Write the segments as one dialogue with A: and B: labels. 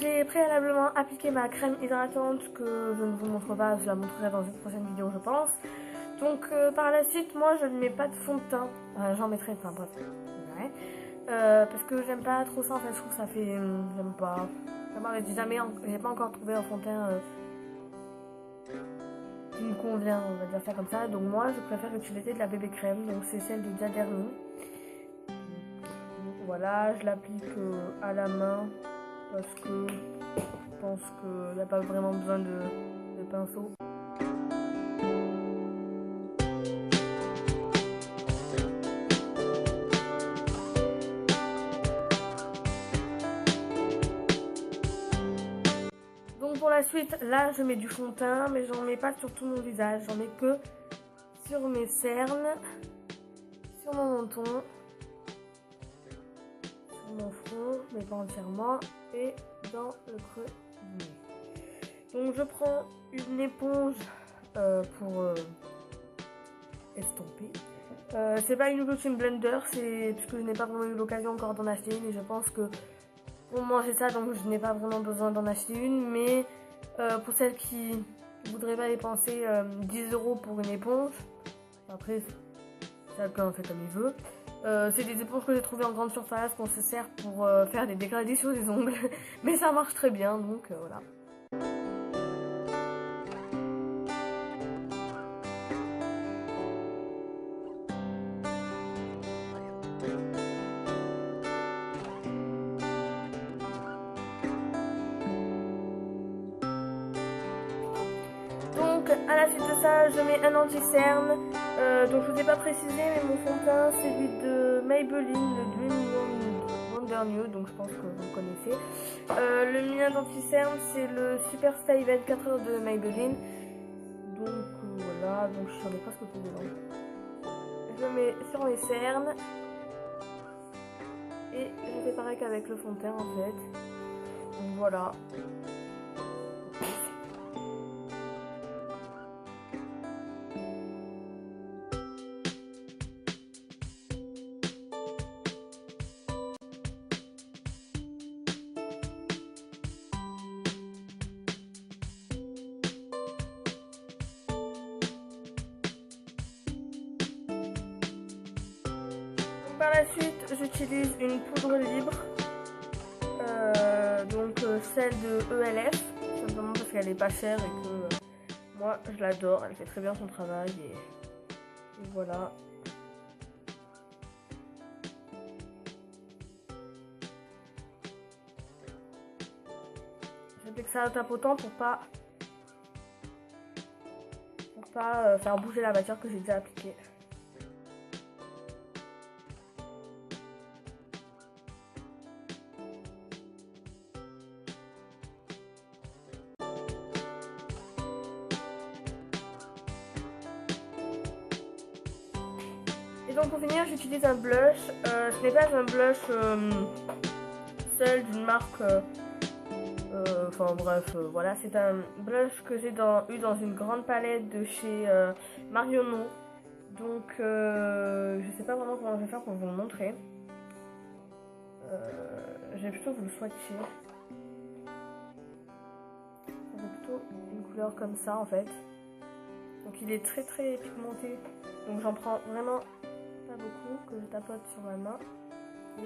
A: j'ai préalablement appliqué ma crème hydratante que je ne vous montre pas, je la montrerai dans une prochaine vidéo je pense. Donc par la suite, moi je ne mets pas de fond de teint, j'en mettrai, enfin bref, ouais. Parce que j'aime pas trop ça, en fait je trouve que ça fait, j'aime pas, j'ai pas encore trouvé un fond de teint qui me convient, on va dire ça comme ça. Donc moi je préfère utiliser de la bébé crème, donc c'est celle de Diadermy. Donc voilà, je l'applique à la main parce que je pense qu'il n'y a pas vraiment besoin de pinceau. Donc pour la suite, là je mets du fond de teint, mais j'en mets pas sur tout mon visage, j'en mets que sur mes cernes, sur mon menton, sur mon front, mais pas entièrement, et dans le creux du nez. Donc je prends une éponge pour estomper. C'est pas une routine blender, c'est parce que je n'ai pas vraiment eu l'occasion encore d'en acheter une et je pense que pour manger ça, donc je n'ai pas vraiment besoin d'en acheter une, mais pour celles qui ne voudraient pas dépenser 10 € pour une éponge, après chacun fait comme il veut. C'est des éponges que j'ai trouvées en grande surface qu'on se sert pour faire des dégradés sur les ongles, mais ça marche très bien, donc voilà. Donc à la suite de ça, je mets un anti-cerne. Donc je vous ai pas précisé, mais mon fond de teint c'est celui de Maybelline, le Dream Wonder Nude, donc je pense que vous le connaissez. Le mien d'anti-cerne c'est le Super Stay 24 heures de Maybelline. Donc voilà, donc je n'en ai presque tout dedans. Je mets sur mes cernes et je fais pareil qu'avec le fond de teint en fait. Donc voilà. Par la suite, j'utilise une poudre libre, donc celle de ELF, simplement parce qu'elle est pas chère et que moi je l'adore, elle fait très bien son travail et voilà. J'applique ça en tapotant pour pas faire bouger la matière que j'ai déjà appliquée. Et donc pour finir, j'utilise un blush. Ce n'est pas un blush seul d'une marque. Enfin bref, voilà, c'est un blush que j'ai eu dans une grande palette de chez Marionneau. Donc je sais pas vraiment comment je vais faire pour vous le montrer. Je vais plutôt vous le swatcher. C'est plutôt une couleur comme ça en fait. Donc il est très très pigmenté. Donc j'en prends vraiment pas beaucoup, que je tapote sur ma main. Et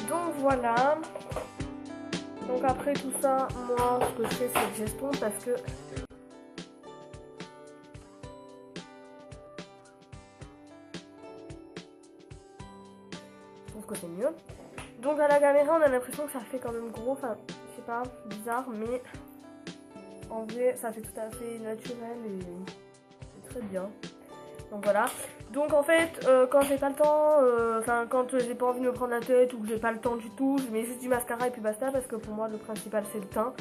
A: donc voilà. Donc après tout ça, moi ce que je fais c'est que j'estompe parce que je trouve que c'est mieux. Donc à la caméra on a l'impression que ça fait quand même gros, enfin je sais pas, bizarre, mais en vrai ça fait tout à fait naturel et c'est très bien. Donc voilà. Donc en fait, quand j'ai pas le temps, enfin quand j'ai pas envie de me prendre la tête ou que j'ai pas le temps du tout, je mets juste du mascara et puis basta parce que pour moi le principal c'est le teint.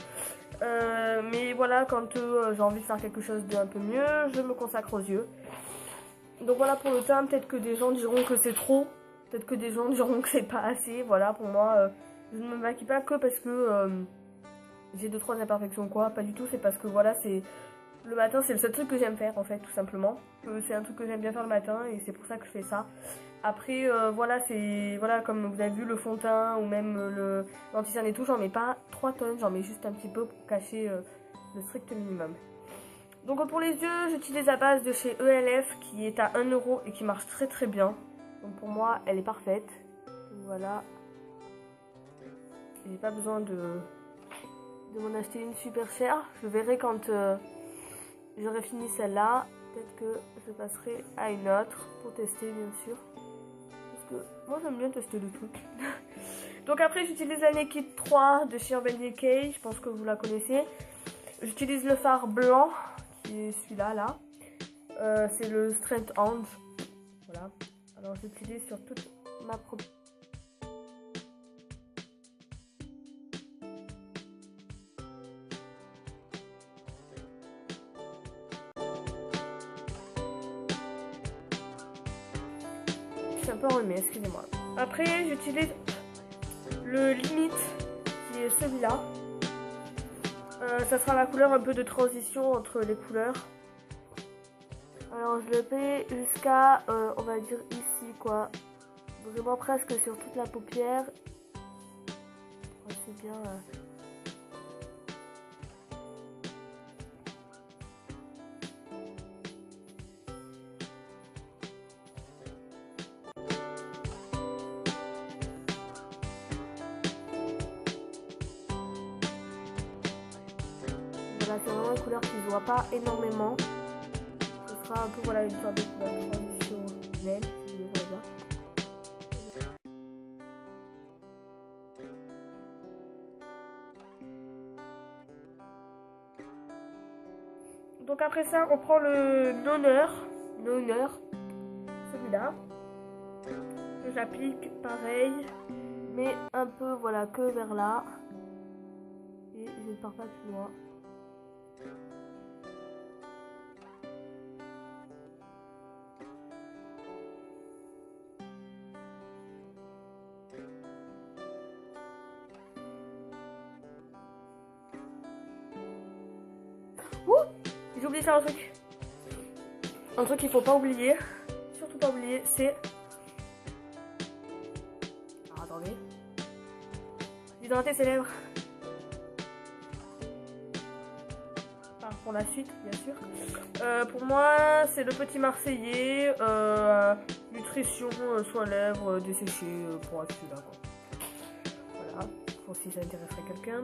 A: Mais voilà, quand j'ai envie de faire quelque chose d'un peu mieux, je me consacre aux yeux. Donc voilà pour le teint, peut-être que des gens diront que c'est trop, peut-être que des gens diront que c'est pas assez. Voilà, pour moi, je ne me maquille pas que parce que j'ai 2-3 imperfections quoi, pas du tout, c'est parce que voilà, c'est le matin, c'est le seul truc que j'aime faire en fait, tout simplement. C'est un truc que j'aime bien faire le matin et c'est pour ça que je fais ça. Après, voilà, c'est voilà, comme vous avez vu, le fond de teint ou même l'anti-cerne et tout, j'en mets pas 3 tonnes, j'en mets juste un petit peu pour cacher le strict minimum. Donc pour les yeux, j'utilise la base de chez ELF qui est à 1 € et qui marche très très bien. Donc pour moi, elle est parfaite. Donc voilà. J'ai pas besoin de m'en acheter une super chère. Je verrai quand j'aurai fini celle-là. Peut-être que je passerai à une autre pour tester bien sûr. Parce que moi j'aime bien tester le truc. Donc après j'utilise la Naked 3 de chez Urban Decay. Je pense que vous la connaissez. J'utilise le fard blanc qui est celui-là là. C'est le Strength Orange. Voilà. Alors j'utilise sur toute ma propre. Je suis un peu enrhumée, excusez-moi. Après j'utilise le Limite qui est celui-là. Ça sera la couleur un peu de transition entre les couleurs. Alors je le fais jusqu'à, on va dire ici quoi. Vraiment presque sur toute la paupière. C'est bien. Voilà, c'est vraiment une couleur qui ne se voit pas énormément. Ce sera un peu voilà, une sorte de couleur de transition naine, si vous voulez bien. Donc après ça, on prend le Noner, celui-là, que j'applique pareil, mais un peu voilà que vers là, et je ne pars pas plus loin. Ouh, j'ai oublié de faire un truc. Un truc qu'il faut pas oublier, surtout pas oublier, c'est... Alors attendez. Hydrater ses lèvres. Enfin, pour la suite, bien sûr. Pour moi, c'est le petit Marseillais. Nutrition, soin lèvres, desséché pour actu là quoi. Voilà, pour si ça intéresserait quelqu'un.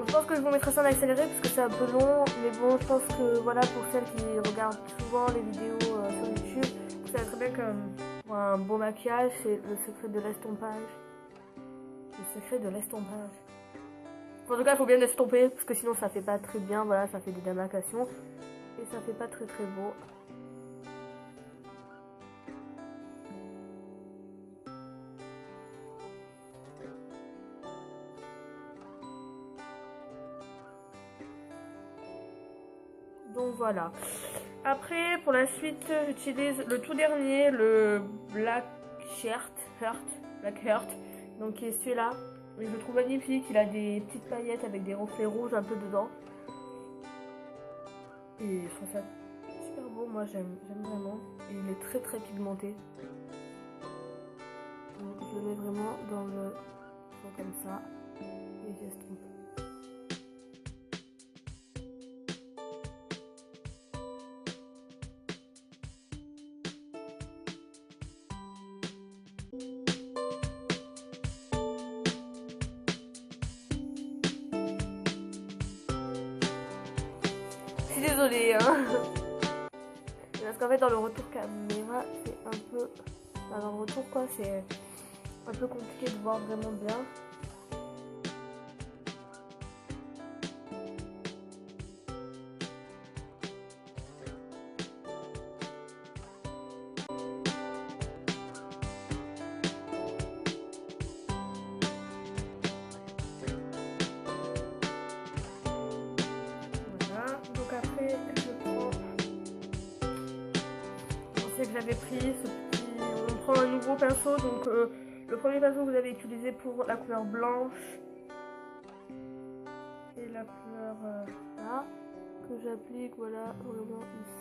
A: Je pense que je vous mettrai ça en accéléré parce que c'est un peu long, mais bon, je pense que voilà, pour celles qui regardent souvent les vidéos sur YouTube, vous savez très bien que pour un beau maquillage, c'est le secret de l'estompage. Le secret de l'estompage. En tout cas, il faut bien estomper parce que sinon ça fait pas très bien, voilà, ça fait des démarcations et ça fait pas très très beau. Donc voilà. Après, pour la suite, j'utilise le tout dernier, le Black Heart. Donc qui est celui-là. Je le trouve magnifique. Il a des petites paillettes avec des reflets rouges un peu dedans. Et je trouve ça super beau. Moi, j'aime vraiment. Et il est très très pigmenté. Donc je le mets vraiment dans le comme ça. Et j'estompe. Je suis désolée, hein. qu'en fait dans le retour caméra c'est un peu, enfin, dans le retour quoi, c'est un peu compliqué de voir vraiment bien. Voilà, donc après je prends, je sais que j'avais pris ce petit, on prend un nouveau pinceau, donc le premier pinceau que vous avez utilisé pour la couleur blanche et la couleur là, que j'applique voilà vraiment ici.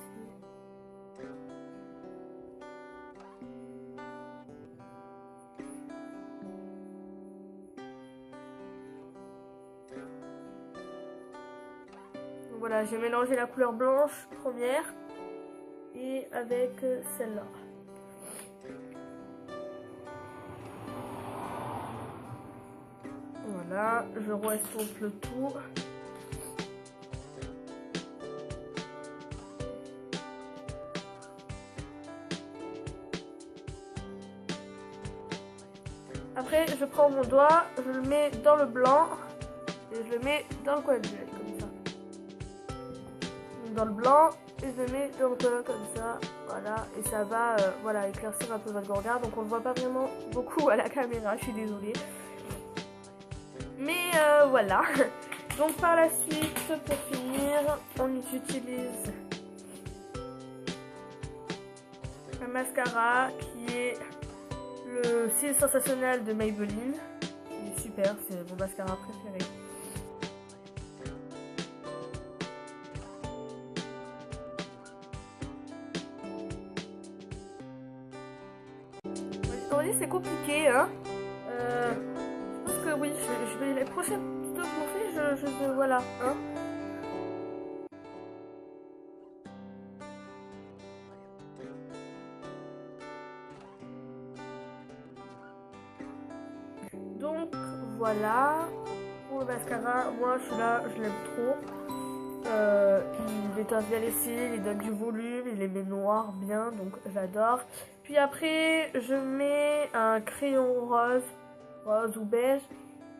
A: Donc voilà, j'ai mélangé la couleur blanche première et avec celle-là. Voilà, je restompe le tout. Après, je prends mon doigt, je le mets dans le blanc et je le mets dans le coin de l'œil, comme ça. Dans le blanc et je le mets dans le coin comme ça, voilà. Et ça va voilà, éclaircir un peu votre regard, donc on ne voit pas vraiment beaucoup à la caméra, je suis désolée. Mais voilà. Donc par la suite, pour finir, on utilise un mascara qui est le cils sensationnel de Maybelline. Il est super, c'est mon mascara préféré. Vous voyez, c'est compliqué, hein. Je pense que oui, je vais les prochaines vidéos que je fais, voilà, hein. Donc voilà, pour le mascara, moi je suis là, je l'aime trop. Il éteint bien les cils, il donne du volume, il les met noirs bien, donc j'adore. Puis après, je mets un crayon rose ou beige,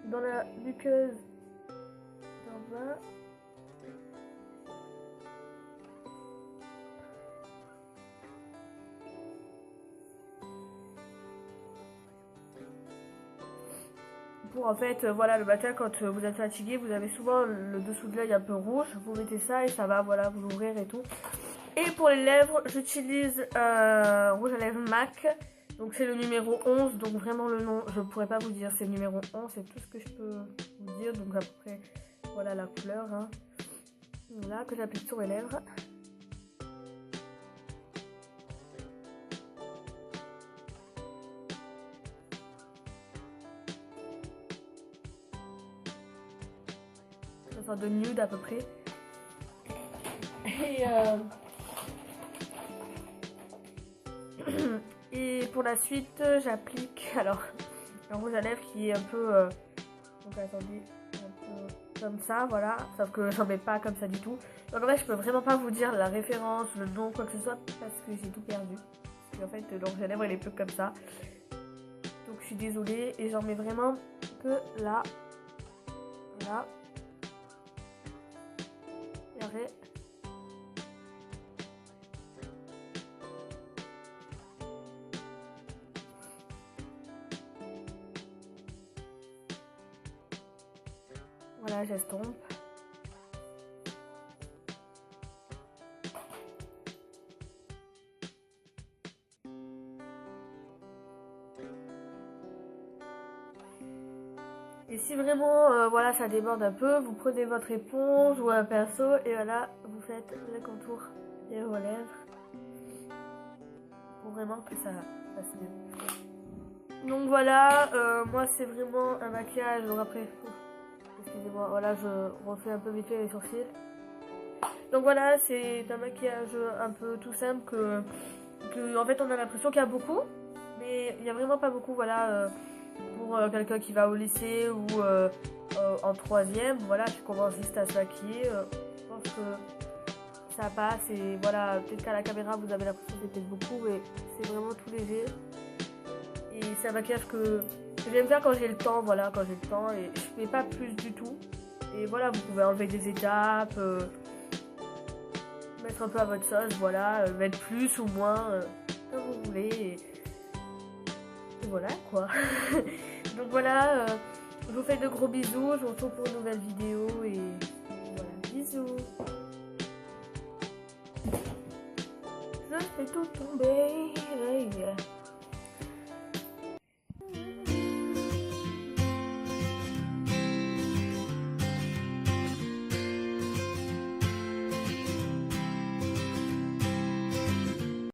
A: dans la muqueuse d'en bas. Pour en fait, voilà, le matin quand vous êtes fatigué, vous avez souvent le dessous de l'œil un peu rouge, vous mettez ça et ça va, voilà, vous l'ouvrir et tout. Et pour les lèvres, j'utilise un rouge à lèvres MAC, donc c'est le numéro 11, donc vraiment le nom, je pourrais pas vous dire, c'est le numéro 11, c'est tout ce que je peux vous dire, donc à peu près, voilà la couleur, hein. Voilà, que j'applique sur les lèvres. Une sorte de nude à peu près. Et pour la suite, j'applique alors un rouge à lèvres qui est un peu donc attendez, un peu comme ça, voilà, sauf que j'en mets pas comme ça du tout. Donc en fait, je peux vraiment pas vous dire la référence, le nom, quoi que ce soit, parce que j'ai tout perdu. Parce qu'en fait, le rouge à lèvres il est peu comme ça. Donc je suis désolée et j'en mets vraiment que là, là. Et après, voilà, j'estompe. Et si vraiment voilà, ça déborde un peu, vous prenez votre éponge ou un pinceau et voilà, vous faites le contour des vos lèvres pour vraiment que ça passe bien. Donc voilà, moi c'est vraiment un maquillage, donc après, excusez-moi, voilà, je refais un peu vite fait les sourcils. Donc voilà, c'est un maquillage un peu tout simple que en fait on a l'impression qu'il y a beaucoup, mais il n'y a vraiment pas beaucoup, voilà. Pour quelqu'un qui va au lycée ou en troisième, voilà, qui commence juste à se maquiller, je pense que ça passe et voilà, peut-être qu'à la caméra vous avez l'impression que c'est peut-être beaucoup, mais c'est vraiment tout léger. Et c'est un maquillage que j'aime faire quand j'ai le temps, voilà, quand j'ai le temps, et je fais pas plus du tout. Et voilà, vous pouvez enlever des étapes, mettre un peu à votre sauce, voilà, mettre plus ou moins, comme vous voulez. Et voilà quoi. Donc voilà, je vous fais de gros bisous, je vous retrouve pour une nouvelle vidéo et voilà, bisous. Je fais tout tomber.